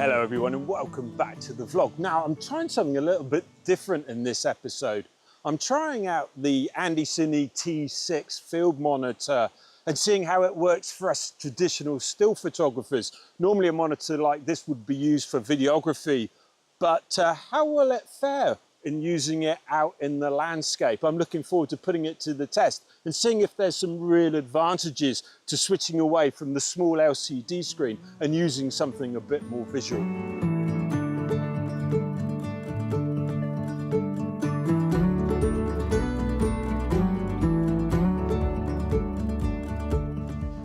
Hello everyone and welcome back to the vlog. Now I'm trying something a little bit different in this episode. I'm trying out the Andycine T6 field monitor and seeing how it works for us traditional still photographers. Normally a monitor like this would be used for videography, but how will it fare in using it out in the landscape? I'm looking forward to putting it to the test and seeing if there's some real advantages to switching away from the small LCD screen and using something a bit more visual.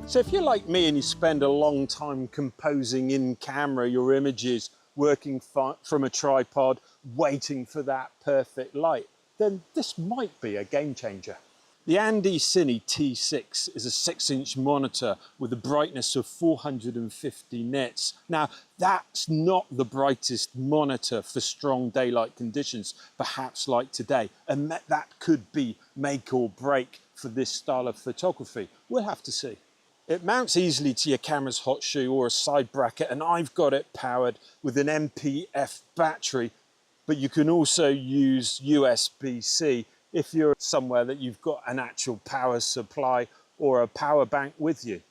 So if you're like me and you spend a long time composing in camera your images, working from a tripod, waiting for that perfect light, then this might be a game changer. The Andycine T6 is a 6-inch monitor with a brightness of 450 nits. Now, that's not the brightest monitor for strong daylight conditions, perhaps like today, and that could be make or break for this style of photography. We'll have to see. It mounts easily to your camera's hot shoe or a side bracket, and I've got it powered with an MPF battery, but you can also use USB-C if you're somewhere that you've got an actual power supply or a power bank with you.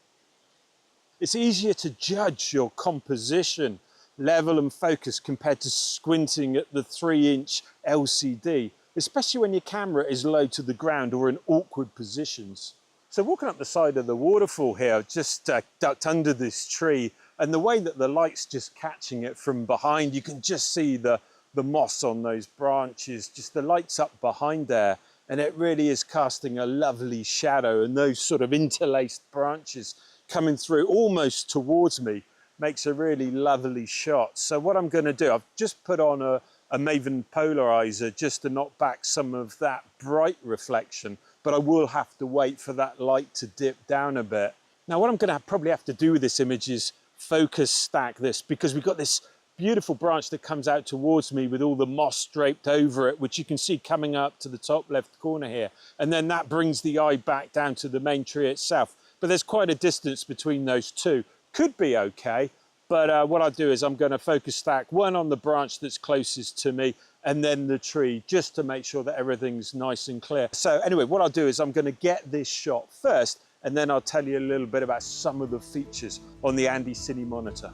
It's easier to judge your composition, level and focus compared to squinting at the 3-inch LCD, especially when your camera is low to the ground or in awkward positions. So walking up the side of the waterfall here, I've just ducked under this tree, and the way that the light's just catching it from behind, you can just see the moss on those branches, just the light's up behind there, and it really is casting a lovely shadow, and those sort of interlaced branches coming through almost towards me makes a really lovely shot. So what I'm going to do, I've just put on a Maven polarizer just to knock back some of that bright reflection, but I will have to wait for that light to dip down a bit. Now what I'm going to probably have to do with this image is focus stack this, because we've got this beautiful branch that comes out towards me with all the moss draped over it, which you can see coming up to the top left corner here, and then that brings the eye back down to the main tree itself. But there's quite a distance between those two. Could be okay, but what I'll do is I'm going to focus stack one on the branch that's closest to me and then the tree, just to make sure that everything's nice and clear. So anyway, what I'll do is I'm going to get this shot first, and then I'll tell you a little bit about some of the features on the Andycine monitor.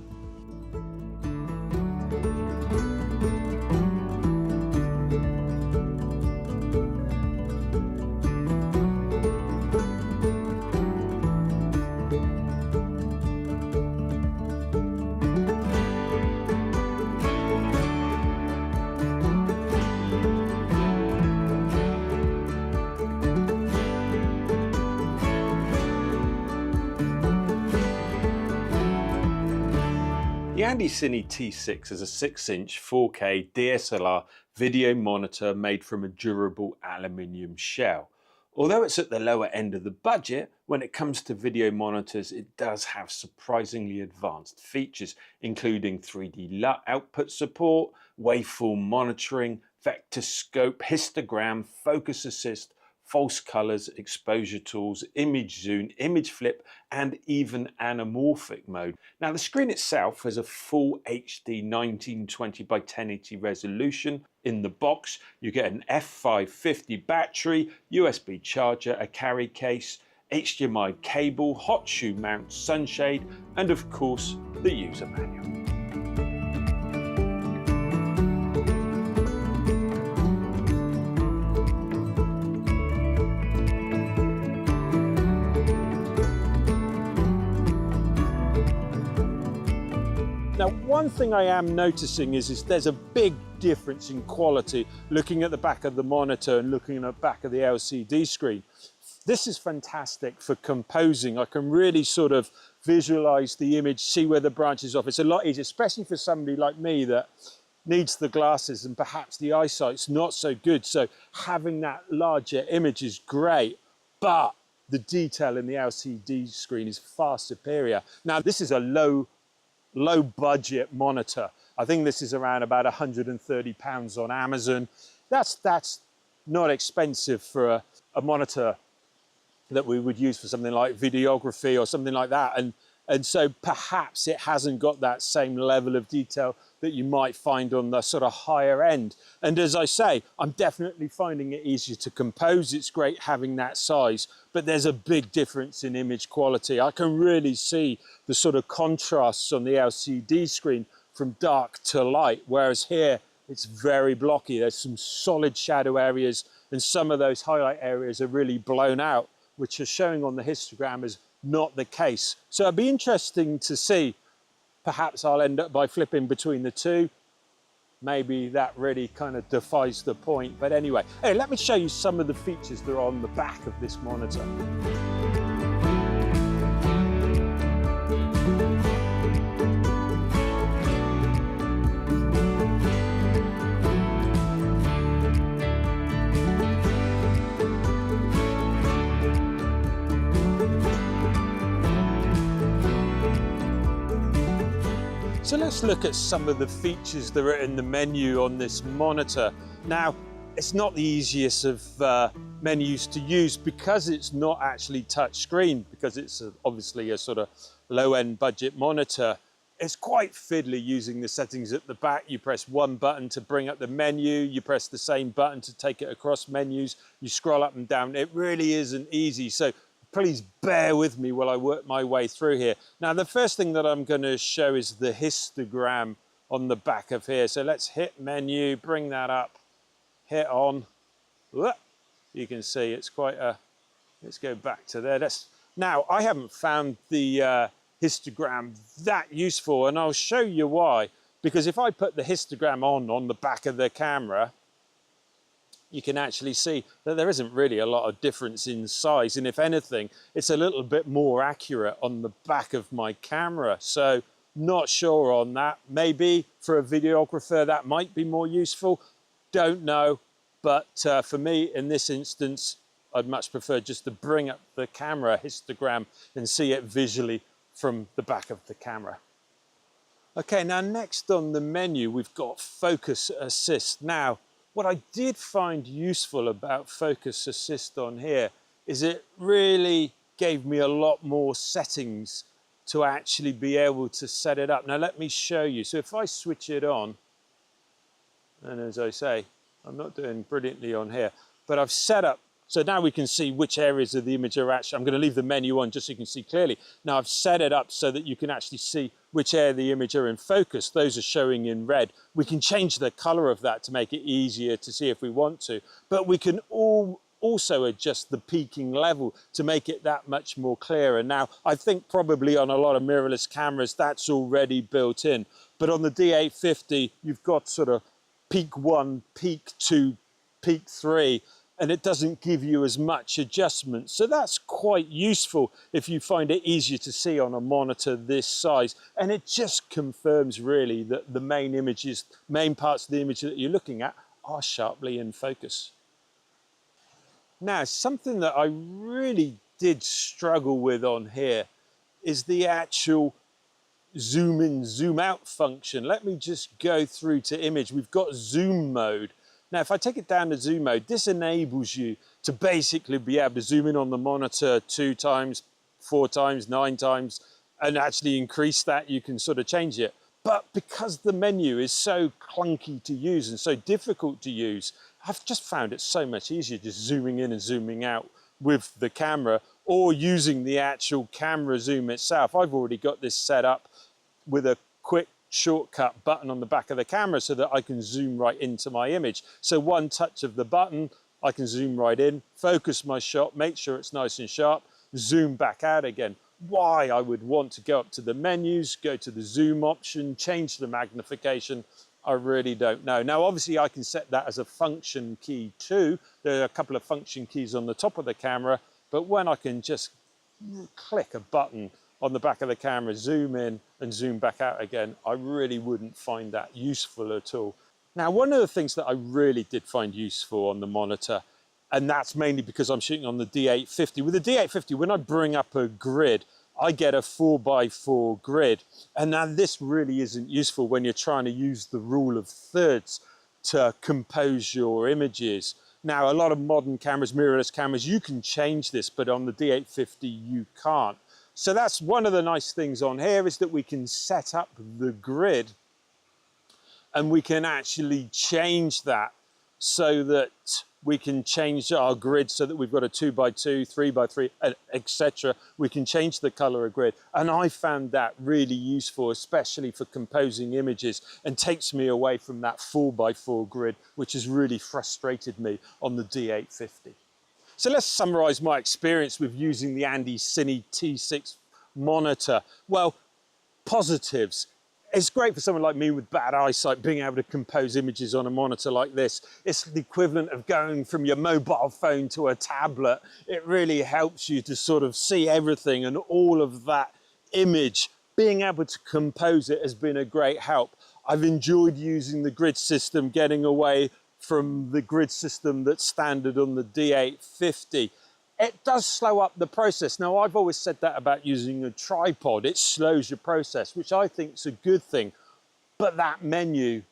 The Andycine T6 is a 6-inch 4K DSLR video monitor made from a durable aluminium shell. Although it's at the lower end of the budget, when it comes to video monitors, it does have surprisingly advanced features, including 3D output support, waveform monitoring, vector scope, histogram, focus assist, false colors, exposure tools, image zoom, image flip, and even anamorphic mode. Now the screen itself has a full HD 1920 by 1080 resolution. In the box you get an F550 battery, USB charger, a carry case, HDMI cable, hot shoe mount, sunshade, and of course the user manual. Now, one thing I am noticing is there's a big difference in quality looking at the back of the monitor and looking at the back of the LCD screen. This is fantastic for composing. I can really sort of visualize the image, see where the branch is off. It's a lot easier, especially for somebody like me that needs the glasses and perhaps the eyesight's not so good. So having that larger image is great, but the detail in the LCD screen is far superior. Now, this is a low budget monitor. I think this is around about £130 on Amazon. That's not expensive for a monitor that we would use for something like videography or something like that. And And so perhaps it hasn't got that same level of detail that you might find on the sort of higher end. And as I say, I'm definitely finding it easier to compose. It's great having that size, but there's a big difference in image quality. I can really see the sort of contrasts on the LCD screen from dark to light, whereas here it's very blocky. There's some solid shadow areas, and some of those highlight areas are really blown out, which is showing on the histogram as not the case. So it'd be interesting to see. Perhaps I'll end up by flipping between the two. Maybe that really kind of defies the point. But anyway, hey, let me show you some of the features that are on the back of this monitor. So let's look at some of the features that are in the menu on this monitor. Now, it's not the easiest of menus to use because it's not actually touchscreen, because it's obviously a sort of low-end budget monitor. It's quite fiddly using the settings at the back. You press one button to bring up the menu, you press the same button to take it across menus, you scroll up and down. It really isn't easy. So please bear with me while I work my way through here. Now, the first thing that I'm going to show is the histogram on the back of here. So let's hit menu, bring that up, hit on. You can see it's quite a, let's go back to there. Now, I haven't found the histogram that useful, and I'll show you why. Because if I put the histogram on the back of the camera, you can actually see that there isn't really a lot of difference in size. And if anything, it's a little bit more accurate on the back of my camera. So not sure on that. Maybe for a videographer, that might be more useful. Don't know. But for me, in this instance, I'd much prefer just to bring up the camera histogram and see it visually from the back of the camera. Okay, now next on the menu, we've got Focus Assist. Now, what I did find useful about Focus Assist on here is it really gave me a lot more settings to actually be able to set it up. Now let me show you. So if I switch it on, and as I say, I'm not doing brilliantly on here, but I've set up, so now we can see which areas of the image are actually, I'm going to leave the menu on just so you can see clearly. Now I've set it up so that you can actually see which area of the image are in focus. Those are showing in red. We can change the color of that to make it easier to see if we want to, but we can also adjust the peaking level to make it that much more clearer. Now, I think probably on a lot of mirrorless cameras, that's already built in, but on the D850, you've got sort of peak 1, peak 2, peak 3, and it doesn't give you as much adjustment. So that's quite useful if you find it easier to see on a monitor this size. And it just confirms really that the main parts of the image that you're looking at are sharply in focus. Now, something that I really did struggle with on here is the actual zoom in, zoom out function. Let me just go through to image. We've got zoom mode. Now, if I take it down to zoom mode, this enables you to basically be able to zoom in on the monitor 2 times, 4 times, 9 times, and actually increase that. You can sort of change it. But because the menu is so clunky to use and so difficult to use, I've just found it so much easier just zooming in and zooming out with the camera or using the actual camera zoom itself. I've already got this set up with a quick shortcut button on the back of the camera so that I can zoom right into my image. So one touch of the button, I can zoom right in, focus my shot, make sure it's nice and sharp, zoom back out again. Why I would want to go up to the menus, go to the zoom option, change the magnification, I really don't know. Now, obviously I can set that as a function key too. There are a couple of function keys on the top of the camera, but when I can just click a button on the back of the camera, zoom in and zoom back out again, I really wouldn't find that useful at all. Now, one of the things that I really did find useful on the monitor, and that's mainly because I'm shooting on the D850. With the D850, when I bring up a grid, I get a 4x4 grid. And now this really isn't useful when you're trying to use the rule of thirds to compose your images. Now, a lot of modern cameras, mirrorless cameras, you can change this, but on the D850, you can't. So that's one of the nice things on here, is that we can set up the grid and we can actually change that so that we can change our grid so that we've got a 2x2, 3x3, etc. We can change the color of grid. And I found that really useful, especially for composing images, and takes me away from that 4x4 grid, which has really frustrated me on the D850. So let's summarize my experience with using the Andycine T6 monitor. Well, positives. It's great for someone like me with bad eyesight being able to compose images on a monitor like this. It's the equivalent of going from your mobile phone to a tablet. It really helps you to sort of see everything, and all of that image, being able to compose it has been a great help. I've enjoyed using the grid system, getting away from the grid system that's standard on the D850. It does slow up the process. Now, I've always said that about using a tripod. It slows your process, which I think is a good thing. But that menu,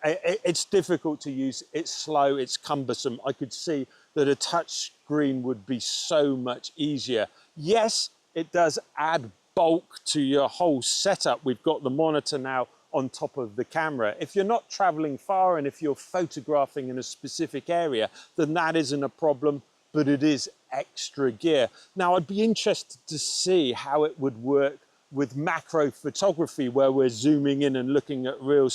it's difficult to use. It's slow, it's cumbersome. I could see that a touch screen would be so much easier. Yes, it does add bulk to your whole setup. We've got the monitor now on top of the camera. If you're not traveling far and if you're photographing in a specific area, then that isn't a problem. But it is extra gear. Now, I'd be interested to see how it would work with macro photography, where we're zooming in and looking at real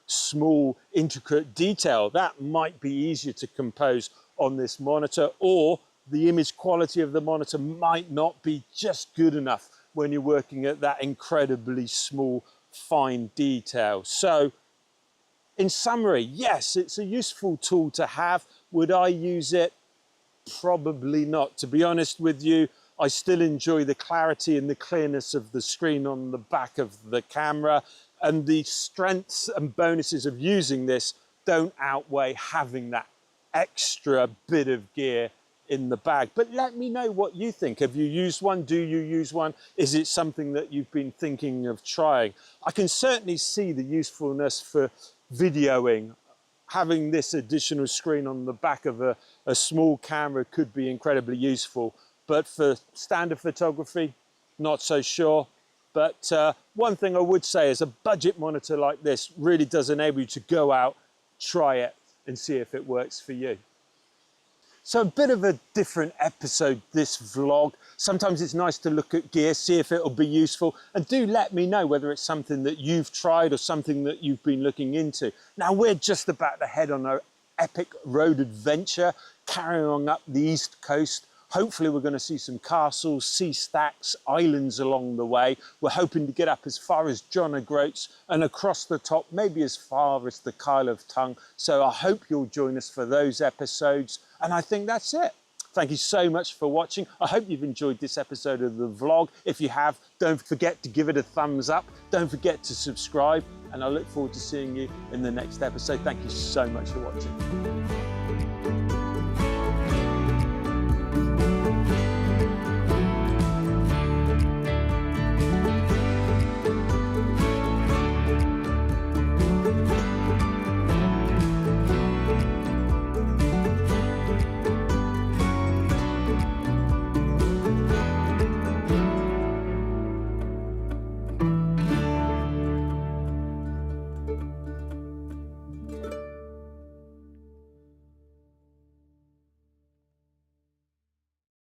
small, intricate detail. That might be easier to compose on this monitor, or the image quality of the monitor might not be just good enough when you're working at that incredibly small, fine detail. So, in summary, yes, it's a useful tool to have. Would I use it? Probably not. To be honest with you, I still enjoy the clarity and the clearness of the screen on the back of the camera, and the strengths and bonuses of using this don't outweigh having that extra bit of gear in the bag. But let me know what you think. Have you used one? Do you use one? Is it something that you've been thinking of trying? I can certainly see the usefulness for videoing. Having this additional screen on the back of a small camera could be incredibly useful, but for standard photography, not so sure. But one thing I would say is a budget monitor like this really does enable you to go out, try it, and see if it works for you. So a bit of a different episode, this vlog. Sometimes it's nice to look at gear, see if it'll be useful, and do let me know whether it's something that you've tried or something that you've been looking into. Now, we're just about to head on our epic road adventure, carrying on up the East Coast. Hopefully we're going to see some castles, sea stacks, islands along the way. We're hoping to get up as far as John O'Groats and across the top, maybe as far as the Kyle of Tongue. So I hope you'll join us for those episodes. And I think that's it. Thank you so much for watching. I hope you've enjoyed this episode of the vlog. If you have, don't forget to give it a thumbs up. Don't forget to subscribe. And I look forward to seeing you in the next episode. Thank you so much for watching.